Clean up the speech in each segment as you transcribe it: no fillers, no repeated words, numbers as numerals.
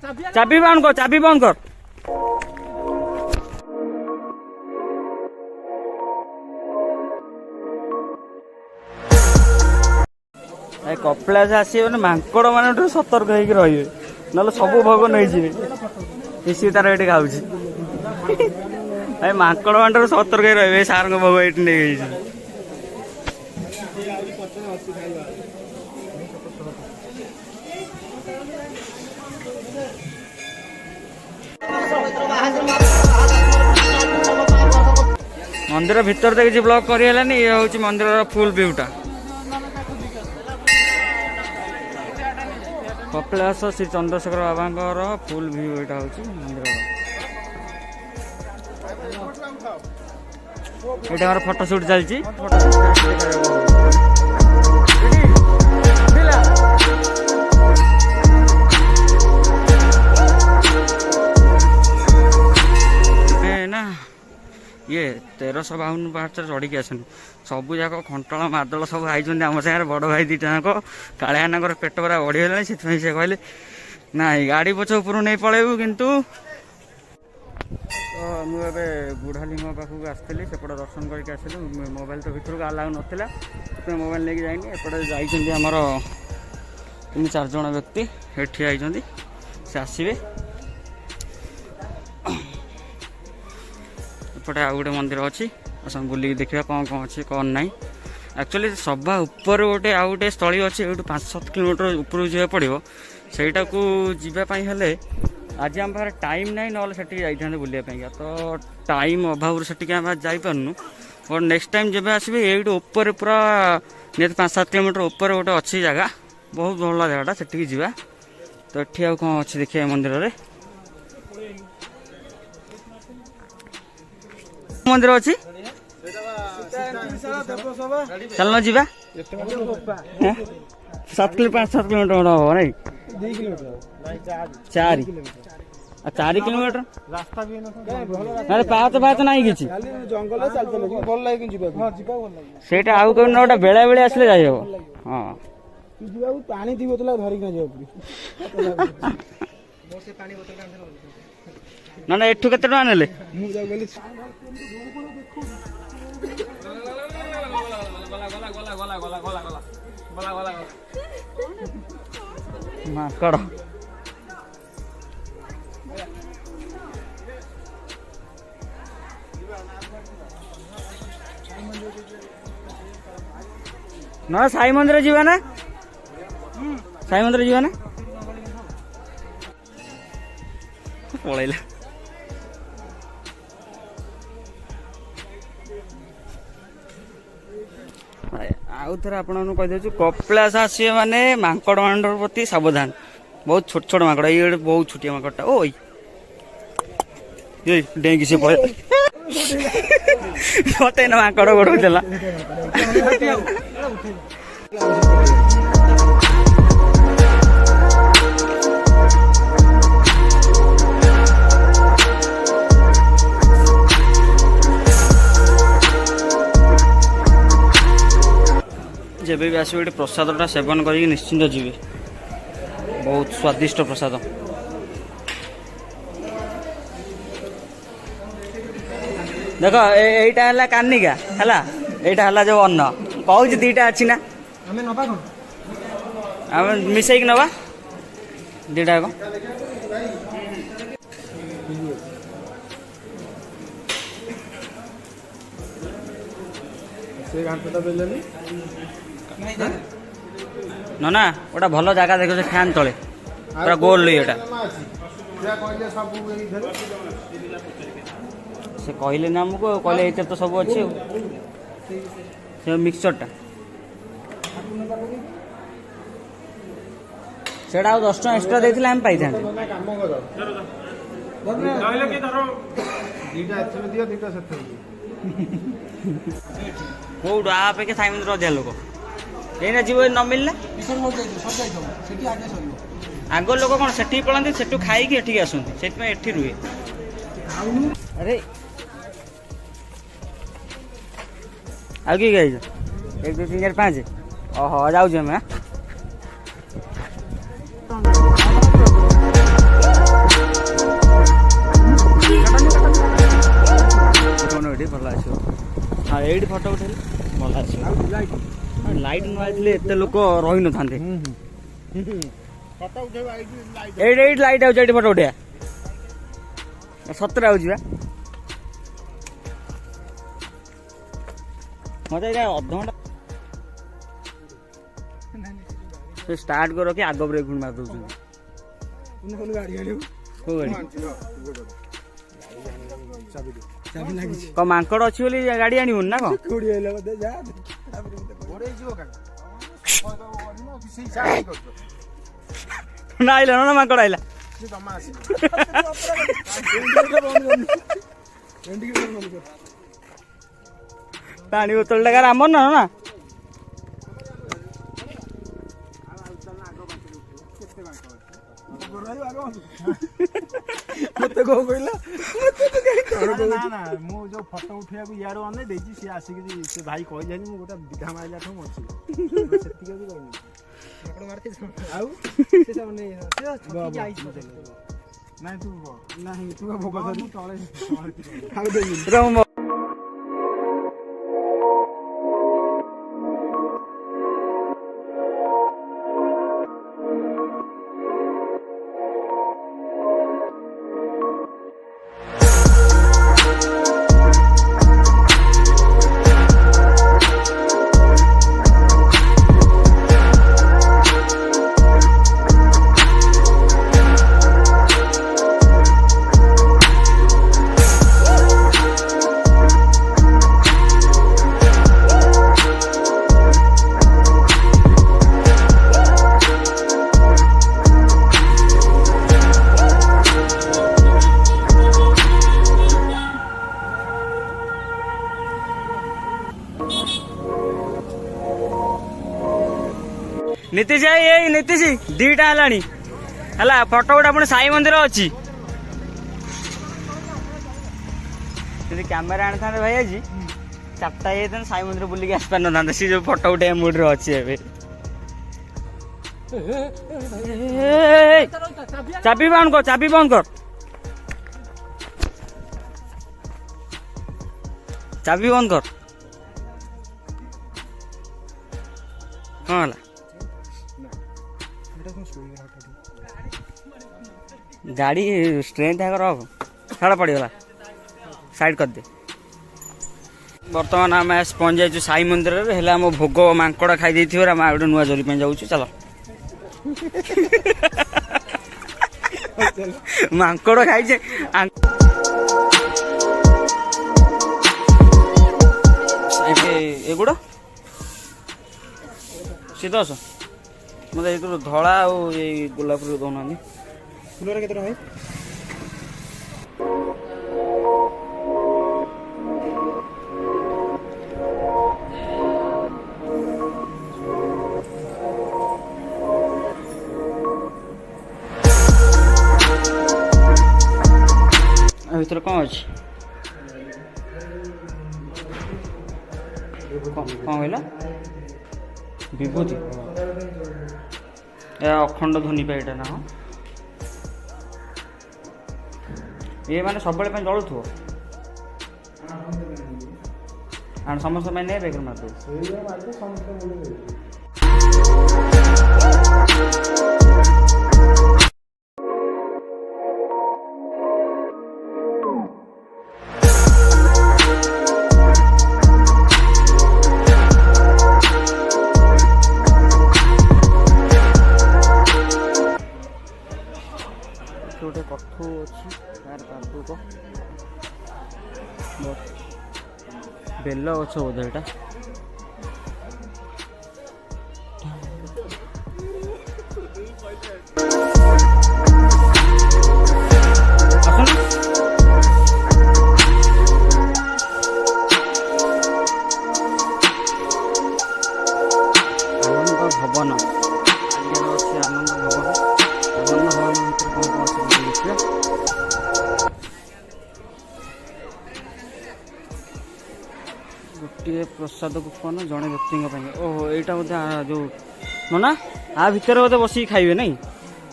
चाबी बंद कर, चाबी बंद कर। कपिलास आसने मांकड़ मान सतर्क होकर रही ना सब भोग नहीं जी सी तार ये खाऊ मांकड़ मान सतर्क रही सार भोग ये नहीं मंदिर भीतर तो किसी ब्लॉक करें ये हूँ मंदिर फुल व्यूटा कपिलास श्री चंद्रशेखर बाबा फुल व्यू यहाँ हूँ मंदिर ये फोटोशूट चलती ना ये 1352 पाहाड़ चढ़ी आसन सबू जाक खंटल मादल सब आई आम सागर बड़ भाई दीटा जाक कालियाना पेट पूरा बढ़ीगला से कहले ना गाड़ी पछ ऊपर नहीं पलैबू किंतु तो मुझे बुढ़ालिंग पाखक आसती सेपटे दर्शन करके आसलु मोबाइल तो भर अलाउ नाला मोबाइल लेके जाइनी एपटे जामर 3-4 जन व्यक्ति ये आई से आसवे एपटे आउ गोटे मंदिर अच्छी सब बुलिक देखा कौन कौन अच्छी कौन ना एक्चुअली सभा ऊपर गोटे आउ गोटे स्थली अच्छी ये 5-7 किलोमीटर ऊपर जा पड़ो सहीटा को जीवाई हेले आज आम पाखे टाइम ना ना जाते बुलाया तो टाइम अभाव से जापरनु और नेक्स्ट टाइम जब आसबे ये ऊपर पूरा 5-7 किलोमीटर ऊपर गोटे अच्छी जगह बहुत भल जगटा से जा तो ये आउ कौन अच्छी देखिए मंदिर में मंदिर अच्छी चलना जी 5-7 किलोमीटर हम नहीं 4 किलोमीटर रास्ता भी ना पात ना कि से आउ कौन गोटे बेला बेले आसले जाए हाँ पानी दी बोतल ना ना एठू केते टका नेले माकड़ ना साई मंदिर जीवा ना साई मंदिर जीवा ना पलैला आउ थे आपको कहीदे कपिलास आसवे माने मांकड़ मान प्रति सावधान बहुत छोट छोट माकड़ ये बहुत छोटिया माकड़टा ओ डेंगी से पड़े मत माकड़ गोड़ देला जब भी आसवे ये प्रसादटा सेवन कर निश्चिंत जी बहुत स्वादिष्ट प्रसाद देख एटा है कानिका है एटा जो अन्न कहूँ दीटा अच्छी ना आम मिसैक नवा दीटा ना ना गोटा भल जगह देख से फैन तले पूरा गोल ये से कहले ना आमको कहले ये तो सब अच्छे से मिक्सचरटा से 10 टका एक्सट्रा देते आम पाई था कौट आप साई मंदिर अधिक लोक ये जीव न मिलना आग लोक कौन से पड़ाते से खाई एठिक आसती से रुहे अरे आ कि 1 2 3 4 5 ओहो जाऊँ ଏଇଠି ଫଟୋ ଉଠେଇଲେ ଭଲ ଆସିବ। ଲାଇଟ୍ ନ ଆଇଥିଲେ ଏତେ ଲୋକ ରହି ନଥାନ୍ତେ। ଏଇଠି ଏଇଠି ଲାଇଟ୍ ଆଉଛି, ଏଇଠି ଫଟୋ ଉଠେଇବା। ସତରେ ଆଉଛି ବା ମତେ ଏଇଟା ଅଧଘଣ୍ଟା ଷ୍ଟାର୍ଟ କର କି ଆଗ ବ୍ରେକ୍ ମାରି ଦଉଛନ୍ତି। କୋଉ ଗାଡ଼ି କଣ ମାଙ୍କଡ ଅଛି ବୋଲି ଗାଡି ଆଣିବୁନି ନା କଣ? ନା ଆଇଲା ନା ମାଙ୍କଡ ଆଇଲା। ପାଣି ବୋତଲ ଟା ଆମର ନା ନା ମତେ କଣ କହିଲା ନା ମୁଁ ଯୋଉ ଫଟୋ ଉଠେଇବାକୁ ଇଆଡୁ ଅନେଇ ଦେଇଛି, ସିଏ ଆସିକି ସେ ଭାଇ କହିଲେନି ମୁଁ ଗୋଟେ ବିଧା ମାରିଲା ଠୁ ଅଛି ସେତିକି ବି କହିନି ଆଉ ନାଇଁ ତୁ ନାହିଁ ତୁ ଭୋଗ ଧରି ତଳେ नीतीश ये नीतीश दीटा है फटो गोटा पुणी साई मंदिर अच्छी कैमेरा आनी था भाई आज 4टा ये साई मंदिर बुलिक आस पार ना सी जो फटो उठे मुड रे अच्छी चाबी बंद कर चाबी बंद कर चाबी बंद कर कौन है गाड़ी स्ट्रेंथ है छाड़ पड़गला साइड कर दे। बर्तमान आम पहुंच जाइए साई मंदिर है आम भोग मांकड़ खाई आम गोटे नुआ जोरी जाऊँ चलो मांकड़ खाई एगुड़ा सी 10 मतलब धला गोलाप दौना फुलर के भाई भर कौन अच्छी कौन कहला विभूति अखंड ध्वनि पे ना हाँ ये माने सब जलु थो समस्त ने बेगर मार गोटे कठू अच्छी तार पादुक बेल गछ बोधे यहाँ भवन आनंद भवन गोटे प्रसाद कूपन जड़े व्यक्ति ओहो यहाँ बोधे जो ना आ भितर बोधे बस खाइबे नहीं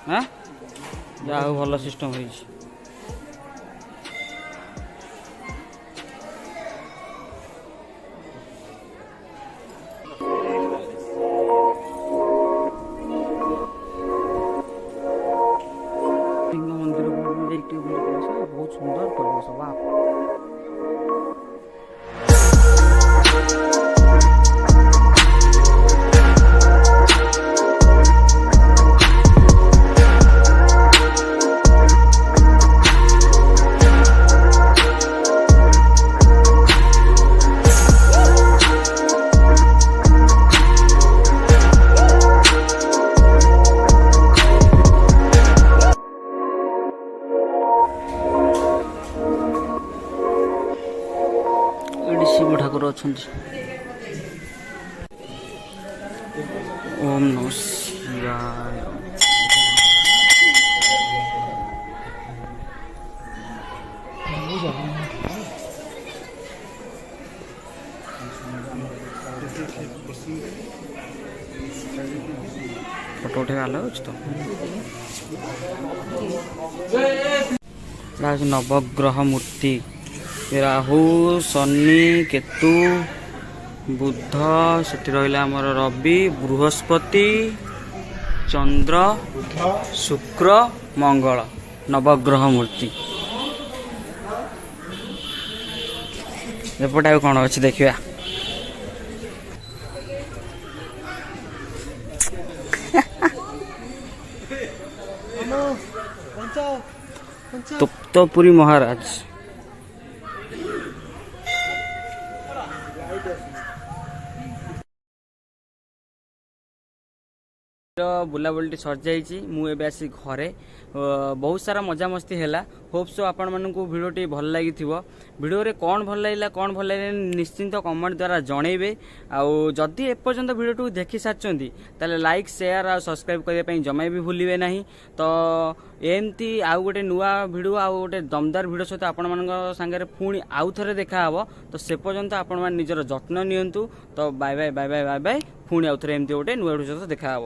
हाँ जा भल सिस्टम हो लिंग मंदिर को बहुत सुंदर परिवेश बा। शिव ठाकुर अच्छा ओम नमः शिवाय। फोटो उठे तो नवग्रह मूर्ति राहु शनि केतु बुध से रहा आमर रवि बृहस्पति चंद्र शुक्र मंगल नवग्रह मूर्ति। एपटे आ कौन अच्छी देखा तप्तपुरी महाराज बुलाबुली सर जाइए मुझे आसी घरे बहुत सारा मजा मस्ती है। होप सो आपण मानू भिडियोटी भल लगी भिडियो रे कौन भल लगे कौन भल लगे निश्चिंत कमेंट द्वारा जनइबे। आदि एपर्यंत भिडियो देखी सारी ताले लाइक शेयर और सब्सक्राइब करने जमा भी भूलिए ना। तो एमती आउ गोटे नुआ भिडियो आउ गोटे दमदार भिडियो सहित आपण मान सांगे पुणी आउ थे देखा तो से पर्यंत आपण निजर जत्न नियंतु। तो bye bye bye bye bye bye पुणी आउ थे एमती गोटे नुआ भिडियो सहित देखा।